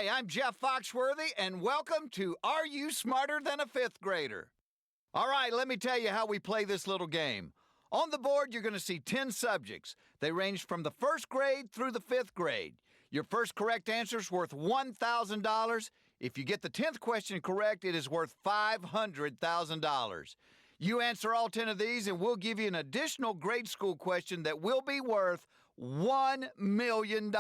Hi, I'm Jeff Foxworthy, and welcome to Are You Smarter Than a Fifth Grader? All right, let me tell you how we play this little game. On the board, you're going to see 10 subjects. They range from the first grade through the fifth grade. Your first correct answer is worth $1,000. If you get the 10th question correct, it is worth $500,000. You answer all 10 of these, and we'll give you an additional grade school question that will be worth $1 million.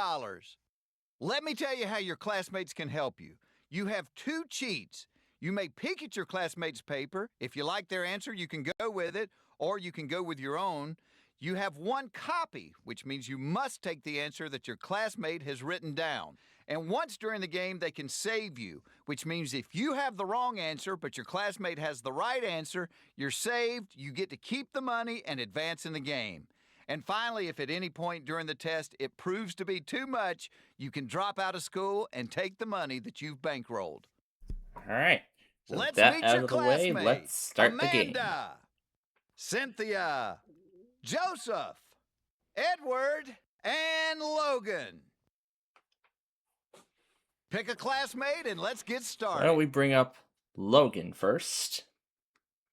Let me tell you how your classmates can help you. You have two cheats. You may peek at your classmates' paper. If you like their answer, you can go with it, or you can go with your own. You have one copy, which means you must take the answer that your classmate has written down. And once during the game, they can save you, which means if you have the wrong answer, but your classmate has the right answer, you're saved, you get to keep the money and advance in the game. And finally, if at any point during the test it proves to be too much, you can drop out of school and take the money that you've bankrolled. All right. So with Let's that meet out your of the way, classmates. let's start the game. Amanda, Cynthia, Joseph, Edward, and Logan. Pick a classmate and let's get started. Why don't we bring up Logan first?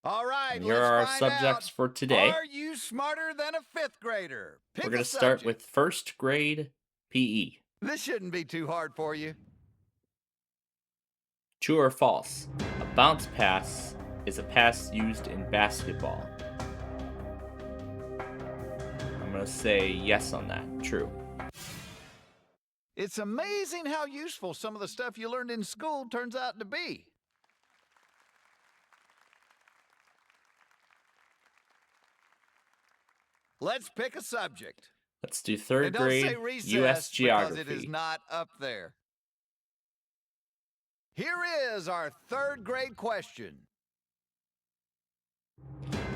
All right, and here are our subjects for today. Are you smarter than a fifth grader? Pick We're going to start with first grade PE. This shouldn't be too hard for you. True or false? A bounce pass is a pass used in basketball. I'm going to say yes on that. True. It's amazing how useful some of the stuff you learned in school turns out to be. Let's pick a subject. Let's do third grade U.S. Geography. Because it is not up there. Here is our third grade question.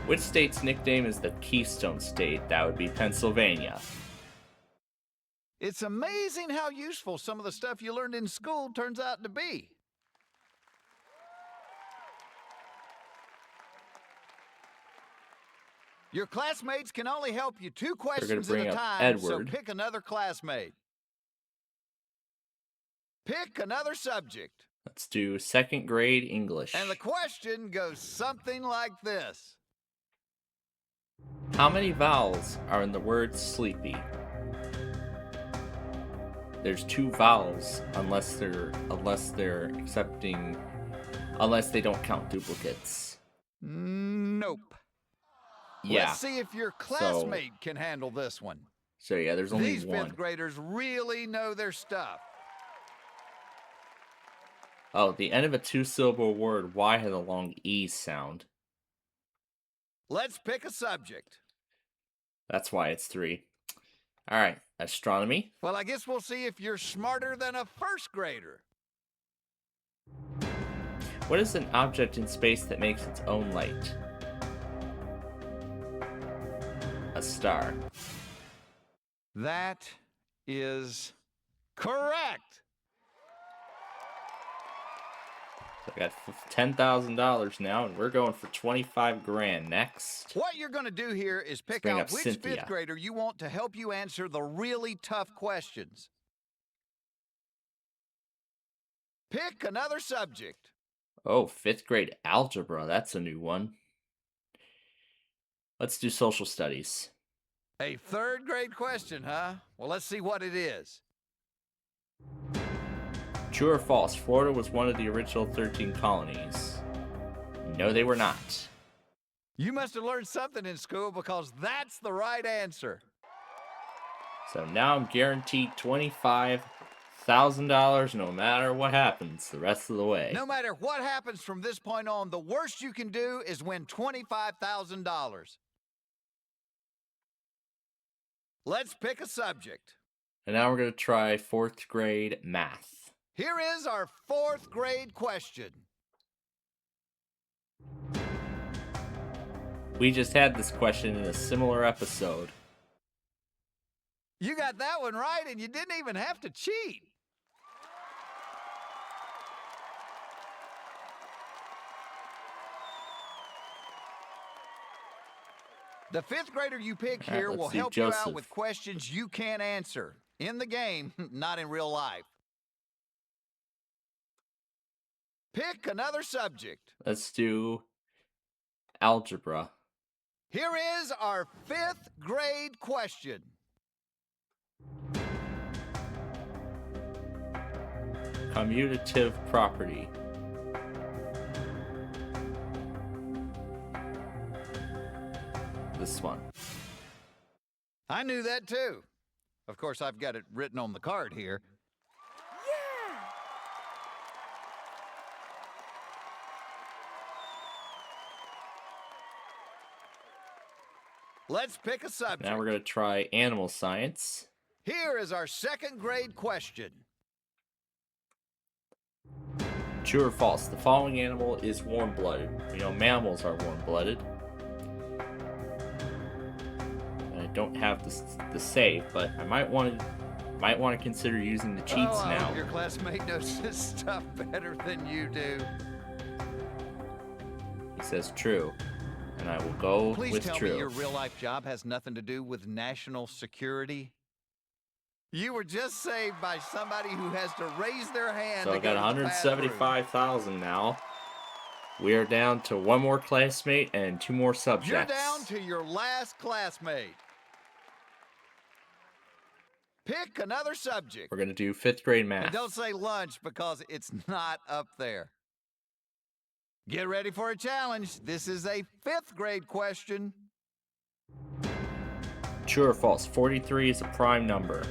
Which state's nickname is the Keystone State? That would be Pennsylvania. It's amazing how useful some of the stuff you learned in school turns out to be. Your classmates can only help you two questions at a time, so pick another classmate. Pick another subject. Let's do second grade English. And the question goes something like this. How many vowels are in the word sleepy? There's two vowels unless they don't count duplicates. Nope. Yeah. Let's see if your classmate can handle this one. So yeah, there's only These one. fifth graders really know their stuff. Oh, the end of a two-syllable word, why has a long E sound? Let's pick a subject. That's why it's 3. All right, astronomy. Well, I guess we'll see if you're smarter than a first grader. What is an object in space that makes its own light? A star. That is correct. So I got $10,000 now, and we're going for $25,000 next. What you're going to do here is pick out which fifth grader you want to help you answer the really tough questions. Pick another subject. Oh, fifth grade algebra. That's a new one. Let's do social studies. A third grade question, huh? Well, let's see what it is. True or false? Florida was one of the original 13 colonies. No, they were not. You must have learned something in school because that's the right answer. So now I'm guaranteed $25,000 no matter what happens the rest of the way. No matter what happens from this point on, the worst you can do is win $25,000. Let's pick a subject. And now we're going to try fourth grade math. Here is our fourth grade question. We just had this question in a similar episode. You got that one right, and you didn't even have to cheat. The fifth grader you pick here will help you out with questions you can't answer. In the game, not in real life. Pick another subject. Let's do algebra. Here is our 5th grade question. Commutative property. This one. I knew that too. Of course, I've got it written on the card here. Let's pick a subject. Now we're going to try animal science. Here is our 2nd grade question. True or false? The following animal is warm-blooded. We know mammals are warm-blooded. I don't have the save, but I might want to consider using the cheats I now. hope your classmate knows this stuff better than you do. He says true, and I will go Please with tell true. me your real-life job has nothing to do with national security. You were just saved by somebody who has to raise their hand. So to I got go to the bathroom. 175,000 now. We are down to one more classmate and 2 more subjects. You're down to your last classmate. Pick another subject. We're going to do 5th grade math. And don't say lunch because it's not up there. Get ready for a challenge. This is a 5th grade question. True or false? 43 is a prime number.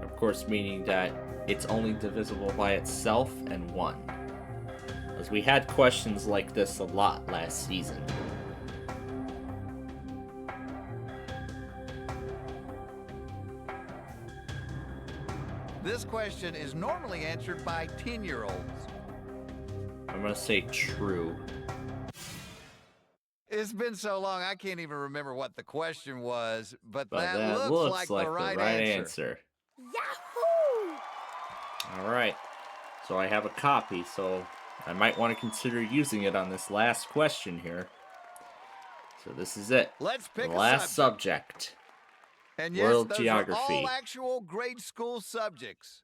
Of course, meaning that it's only divisible by itself and 1. As we had questions like this a lot last season. This question is normally answered by 10-year-olds. I'm going to say true. It's been so long, I can't even remember what the question was, but But that looks like the right answer. Yahoo! All right. So I have a copy, so I might want to consider using it on this last question here. So this is it. Let's pick the a last subject. subject. And yes, World those geography. are all actual grade school subjects.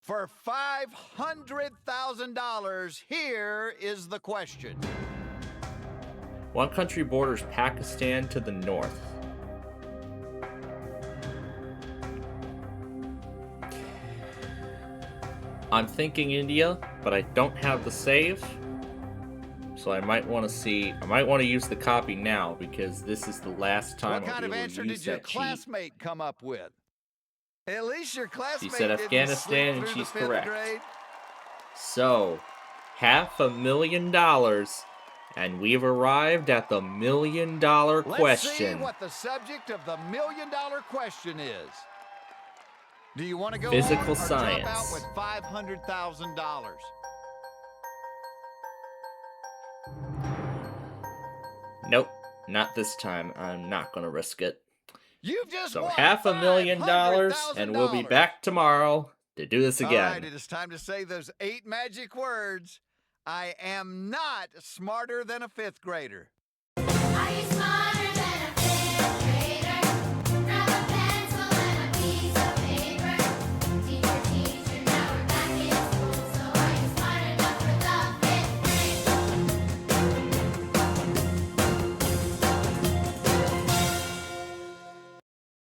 For $500,000, here is the question. What country borders Pakistan to the north? I'm thinking India, but I don't have the save. So I might want to use the copy now because this is the last time What kind I'll of be able answer to use did your that cheat. classmate come up with? At least your classmate said didn't Afghanistan, sleep and through she's the 5th correct. grade. So, $500,000, and we've arrived at the $1 million Let's question. see what the subject of the $1 million question is. Do you want to go Physical on or science. drop out with $500,000? Nope, not this time. I'm not going to risk it. You've just So won $500,000, and we'll be $500,000. back tomorrow to do this again. All right, it is time to say those 8 magic words. I am not smarter than a 5th grader. Are you smart?